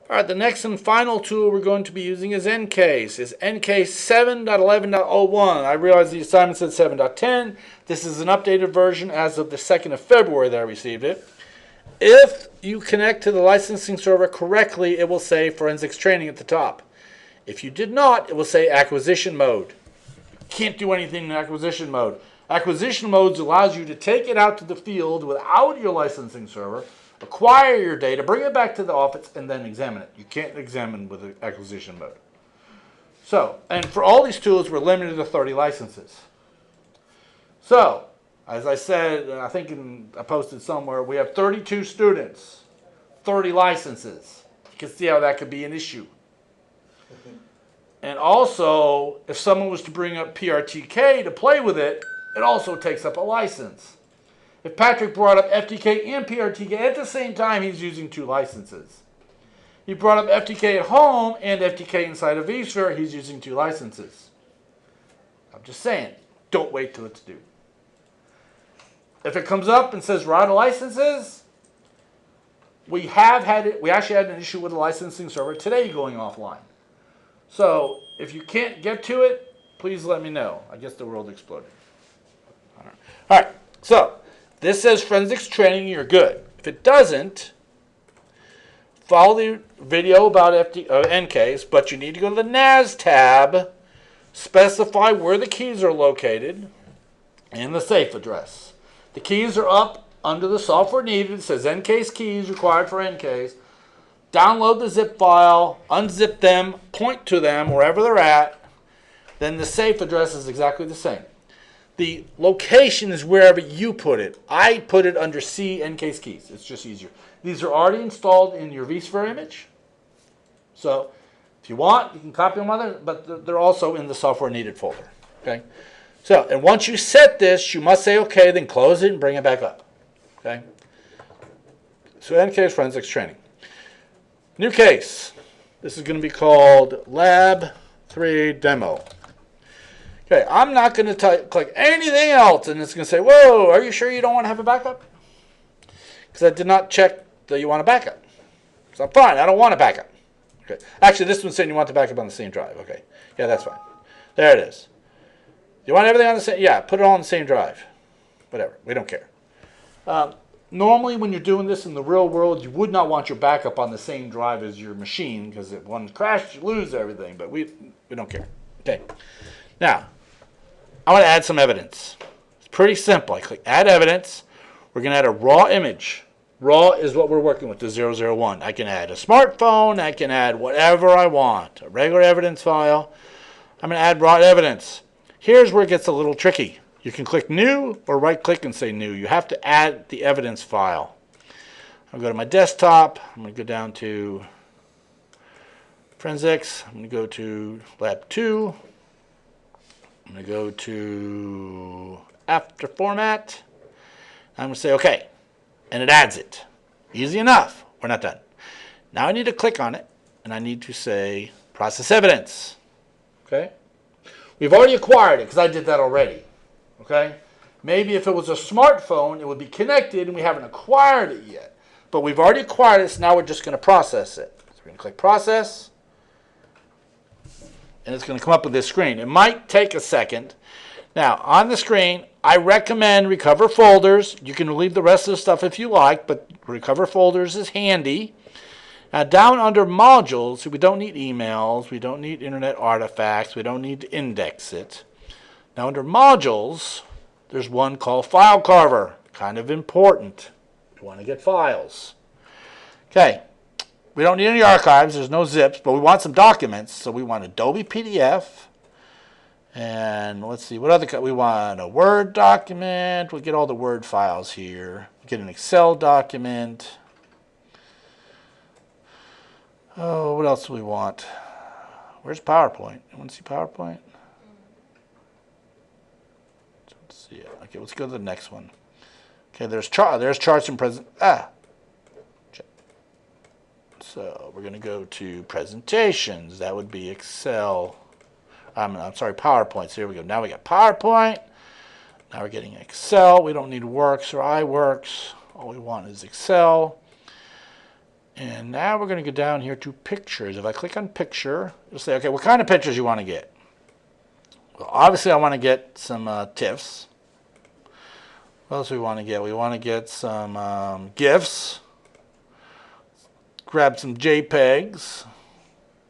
All right, the next and final tool we're going to be using is Encase. It's Encase 7.11.01. I realize the assignment said 7.10. This is an updated version as of the 2nd of February that I received it. If you connect to the licensing server correctly, it will say Forensics Training at the top. If you did not, it will say Acquisition Mode. You can't do anything in Acquisition Mode. Acquisition Mode allows you to take it out to the field without your licensing server, acquire your data, bring it back to the office, and then examine it. You can't examine with Acquisition Mode. So, and for all these tools, we're limited to 30 licenses. So, as I said, I think I posted somewhere, we have 32 students, 30 licenses. You can see how that could be an issue. And also, if someone was to bring up PRTK to play with it, it also takes up a license. If Patrick brought up FTK and PRTK at the same time, he's using 2 licenses. He brought up FTK at home and FTK inside of vSphere, he's using 2 licenses. I'm just saying, don't wait till it's due. If it comes up and says we're out of licenses, we actually had an issue with the licensing server today going offline. So if you can't get to it, please let me know. I guess the world exploded. All right. So this says Forensics Training, you're good. If it doesn't, follow the video about Encase, but you need to go to the NAS tab, specify where the keys are located, and the safe address. The keys are up under the software needed. It says Encase keys required for Encase. Download the zip file, unzip them, point to them wherever they're at. Then the safe address is exactly the same. The location is wherever you put it. I put it under C Encase keys. It's just easier. These are already installed in your vSphere image. So if you want, you can copy them other, but they're also in the software needed folder. Okay. So, and once you set this, you must say okay, then close it and bring it back up. Okay. So Encase Forensics Training. New case. This is going to be called Lab 3 Demo. Okay, I'm not going to click anything else, and it's going to say, whoa, are you sure you don't want to have a backup? Because I did not check that you want a backup. So I'm fine, I don't want a backup. Okay. Actually, this one's saying you want the backup on the same drive. Okay, yeah, that's fine. There it is. You want everything on the same? Yeah, put it all on the same drive. Whatever, we don't care. Normally, when you're doing this in the real world, you would not want your backup on the same drive as your machine, because if one crashed, you lose everything, but we don't care. Okay. Now, I want to add some evidence. It's pretty simple. I click Add Evidence. We're going to add a raw image. Raw is what we're working with, the 001. I can add a smartphone. I can add whatever I want. A regular evidence file. I'm going to add raw evidence. Here's where it gets a little tricky. You can click New or right-click and say New. You have to add the evidence file. I'll go to my desktop. I'm going to go down to Forensics. I'm going to go to Lab 2. I'm going to go to After Format. I'm going to say OK. And it adds it. Easy enough. We're not done. Now I need to click on it, and I need to say Process Evidence. Okay? We've already acquired it because I did that already. Okay? Maybe if it was a smartphone, it would be connected and we haven't acquired it yet. But we've already acquired it, so now we're just going to process it. So we're going to click Process, and it's going to come up with this screen. It might take a second. Now, on the screen, I recommend Recover Folders. You can leave the rest of the stuff if you like, but Recover Folders is handy. Now, down under Modules, we don't need emails, we don't need internet artifacts, we don't need to index it. Now, under Modules, there's one called File Carver. Kind of important. You want to get files. Okay. We don't need any archives. There's no zips, but we want some documents. So we want Adobe PDF. And let's see, what other, we want a Word document. We'll get all the Word files here. Get an Excel document. Oh, what else do we want? Where's PowerPoint? You want to see PowerPoint? Let's see it. Okay, let's go to the next one. Okay, there's charts and present. So we're going to go to presentations. That would be Excel. I'm sorry, PowerPoint. So here we go. Now we got PowerPoint. Now we're getting Excel. We don't need Works or iWorks. All we want is Excel. And now we're going to go down here to pictures. If I click on picture, it'll say, okay, what kind of pictures you want to get? Well, obviously I want to get some TIFFs. What else do we want to get? We want to get some GIFs. Grab some JPEGs.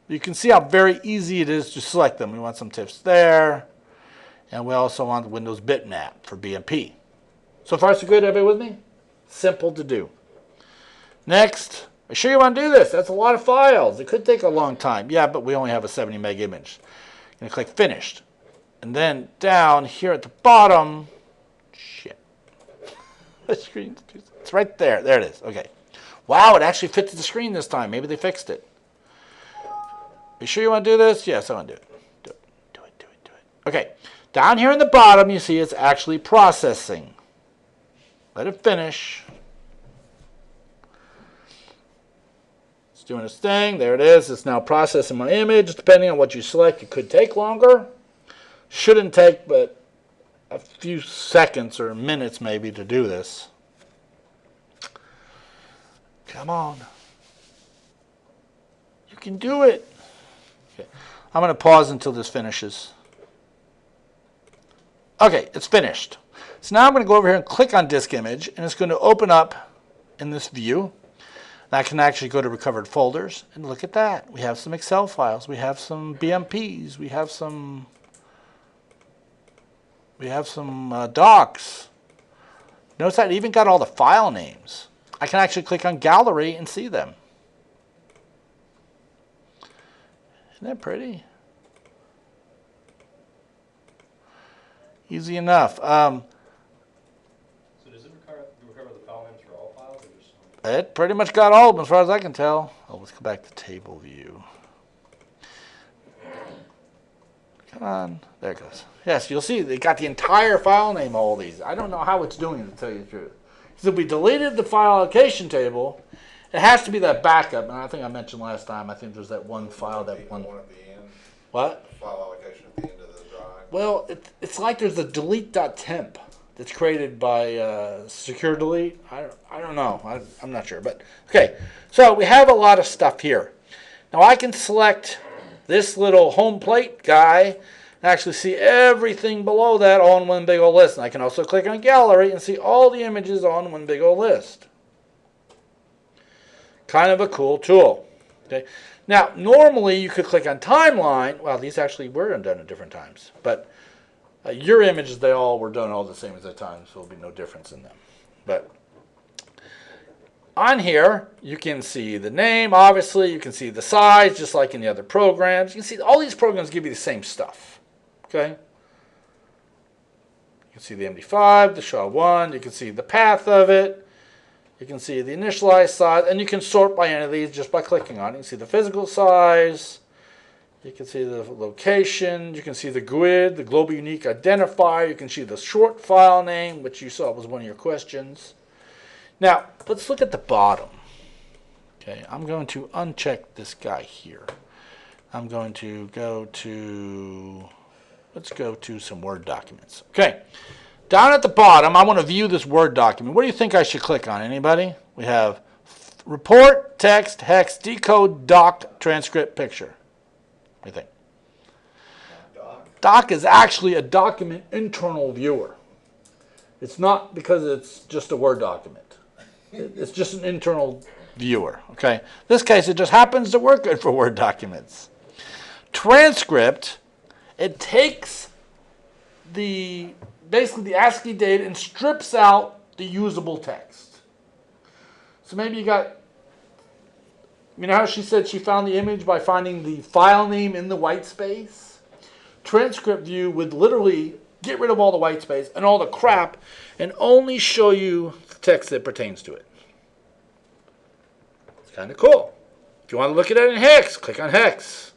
You can see how very easy it is to select them. We want some TIFFs there. And we also want the Windows bitmap for BMP. So far so good, everybody with me? Simple to do. Next. Are you sure you want to do this? That's a lot of files. It could take a long time. Yeah, but we only have a 70 meg image. I'm going to click Finished. And then down here at the bottom, shit. The screen, it's right there. There it is. Okay. Wow, it actually fits the screen this time. Maybe they fixed it. Are you sure you want to do this? Yes, I want to do it. Do it, do it, do it, do it. Okay. Down here in the bottom, you see it's actually processing. Let it finish. Doing its thing. There it is. It's now processing my image. Depending on what you select, it could take longer. Shouldn't take but a few seconds or minutes maybe to do this. Come on. You can do it. Okay. I'm going to pause until this finishes. Okay, it's finished. So now I'm going to go over here and click on disk image, and it's going to open up in this view. I can actually go to recovered folders and look at that. We have some Excel files. We have some BMPs. We have some docs. Notice I even got all the file names. I can actually click on gallery and see them. Isn't that pretty? Easy enough. It pretty much got all of them as far as I can tell. Oh, let's go back to table view. Come on. There it goes. Yes, you'll see they got the entire file name of all these. I don't know how it's doing it, to tell you the truth. So we deleted the file allocation table. It has to be that backup. And I think I mentioned last time, I think there's that one file that one. At the end. What? File allocation at the end of the drive. Well, it's like there's a delete.temp. That's created by Secure Delete. I don't know. I'm not sure. But okay, so we have a lot of stuff here. Now I can select this little home plate guy and actually see everything below that all in one big old list. And I can also click on gallery and see all the images on one big old list. Kind of a cool tool. Okay. Now normally you could click on timeline. Well, these actually were done at different times, but your images, they all were done all the same as that time, so there'll be no difference in them. But on here, you can see the name, obviously. You can see the size, just like in the other programs. You can see all these programs give you the same stuff. Okay? You can see the MD5, the SHA-1. You can see the path of it. You can see the initialized size. And you can sort by any of these just by clicking on it. You can see the physical size. You can see the location, you can see the GUID, the global unique identifier, you can see the short file name, which you saw was one of your questions. Now, let's look at the bottom. Okay, I'm going to uncheck this guy here. I'm going to go to, let's go to some Word documents. Okay, down at the bottom, I want to view this Word document. What do you think I should click on? Anybody? We have report, text, hex, decode, doc, transcript, picture. What do you think? Doc is actually a document internal viewer. It's not because it's just a Word document. It's just an internal viewer. Okay. In this case, it just happens to work good for Word documents. Transcript, it takes basically the ASCII data and strips out the usable text. So maybe you got. You know how she said she found the image by finding the file name in the white space? Transcript view would literally get rid of all the white space and all the crap and only show you the text that pertains to it. It's kind of cool. If you want to look at it in hex, click on hex.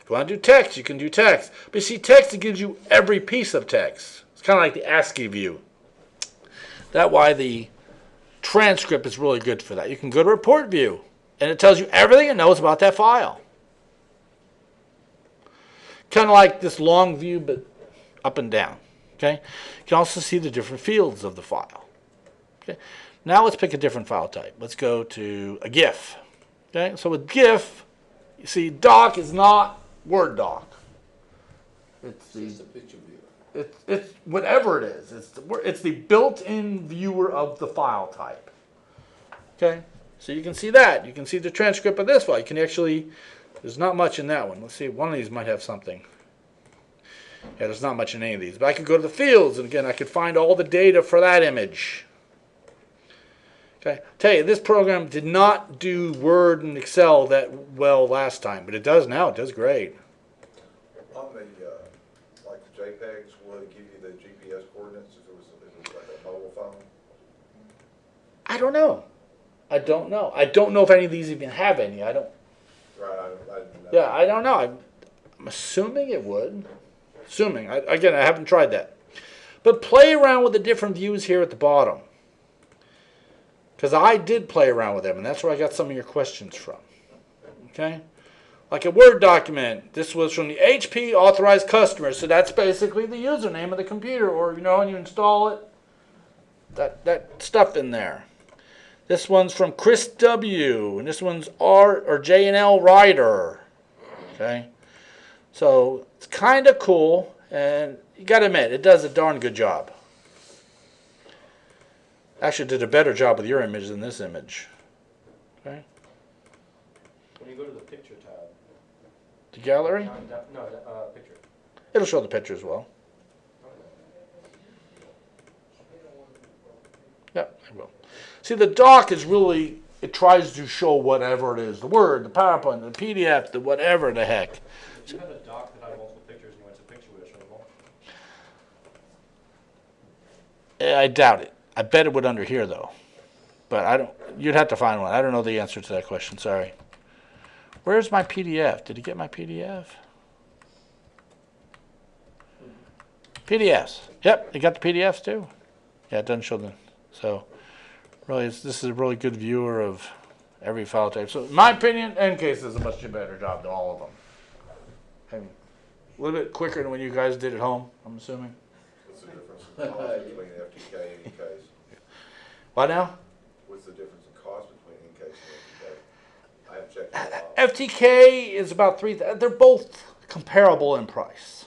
If you want to do text, you can do text. But you see, text, it gives you every piece of text. It's kind of like the ASCII view. That's why the transcript is really good for that. You can go to report view. And it tells you everything it knows about that file. Kind of like this long view, but up and down. Okay. You can also see the different fields of the file. Okay. Now let's pick a different file type. Let's go to a GIF. Okay, so with GIF, you see doc is not Word doc. It's It's the a picture viewer. it's whatever it is. It's the built-in viewer of the file type. Okay, so you can see that. You can see the transcript of this file. You can actually, there's not much in that one. Let's see, one of these might have something. Yeah, there's not much in any of these. But I could go to the fields, and again, I could find all the data for that image. Okay, tell you, this program did not do Word and Excel that well last time, but it does now. It does great. On the, like the JPEGs, would it give you the GPS coordinates if it was like a mobile phone? I don't know. I don't know. I don't know if any of these even have any. I don't. Right, I didn't know. Yeah, I don't know. I'm assuming it would. Assuming. Again, I haven't tried that. But play around with the different views here at the bottom. Because I did play around with them, and that's where I got some of your questions from. Okay? Like a Word document. This was from the HP authorized customer, so that's basically the username of the computer, or when you install it, that stuff in there. This one's from Chris W, and this one's J&L Ryder. Okay? So it's kind of cool, and you got to admit, it does a darn good job. Actually did a better job with your image than this image. Okay? When you go to the picture tab, The gallery? picture. It'll show the picture as well. Yep, it will. See, the doc is really, it tries to show whatever it is. The Word, the PowerPoint, the PDF, the whatever the heck. If you had a doc that had multiple pictures and you went to picture, would it show them all? I doubt it. I bet it would under here, though. But I don't, you'd have to find one. I don't know the answer to that question, sorry. Where's my PDF? Did he get my PDF? PDFs. Yep, you got the PDFs too. Yeah, it doesn't show them. So, really, this is a really good viewer of every file type. So, in my opinion, Encase does a much better job than all of them. And a little bit quicker than when you guys did at home, I'm assuming. What's the difference in cost between FTK and Encase? What now? What's the difference in cost between Encase and FTK? I have checked it out. FTK is about they're both comparable in price.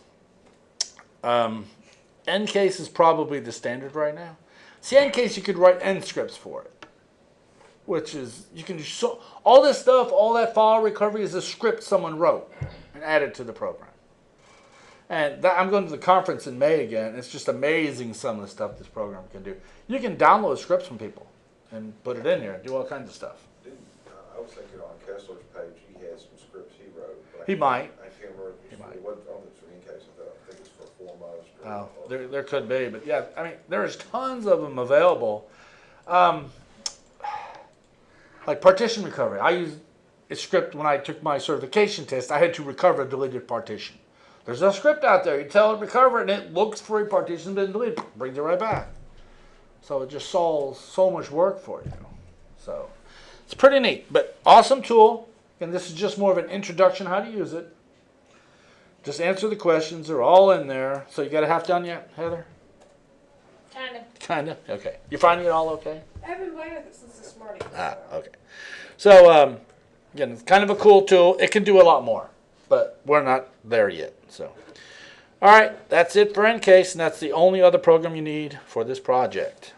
Encase is probably the standard right now. See, Encase you could write end scripts for it, which is you can just all this stuff, all that file recovery is a script someone wrote and added to the program. And I'm going to the conference in May again. It's just amazing some of the stuff this program can do. You can download scripts from people and put it in here and do all kinds of stuff. I was thinking on Kessler's page, he had some scripts he wrote. But He might. I can't remember. He might. It wasn't on this for Encase. I think it's for Foremost. Oh, there could be, but yeah, I mean, there's tons of them available. Like Partition Recovery. I used a script when I took my certification test. I had to recover a deleted partition. There's a script out there. You tell it recover it, and it looks for a partition that's been deleted, brings it right back. So it just solves so much work for you. So it's pretty neat, but awesome tool. And this is just more of an introduction how to use it. Just answer the questions. They're all in there. So you got a half done yet, Heather? Kinda. Okay. You finding it all okay? I've been playing with it since this morning. Okay. So again, it's kind of a cool tool. It can do a lot more, but we're not there yet. So, all right, that's it for Encase, and that's the only other program you need for this project.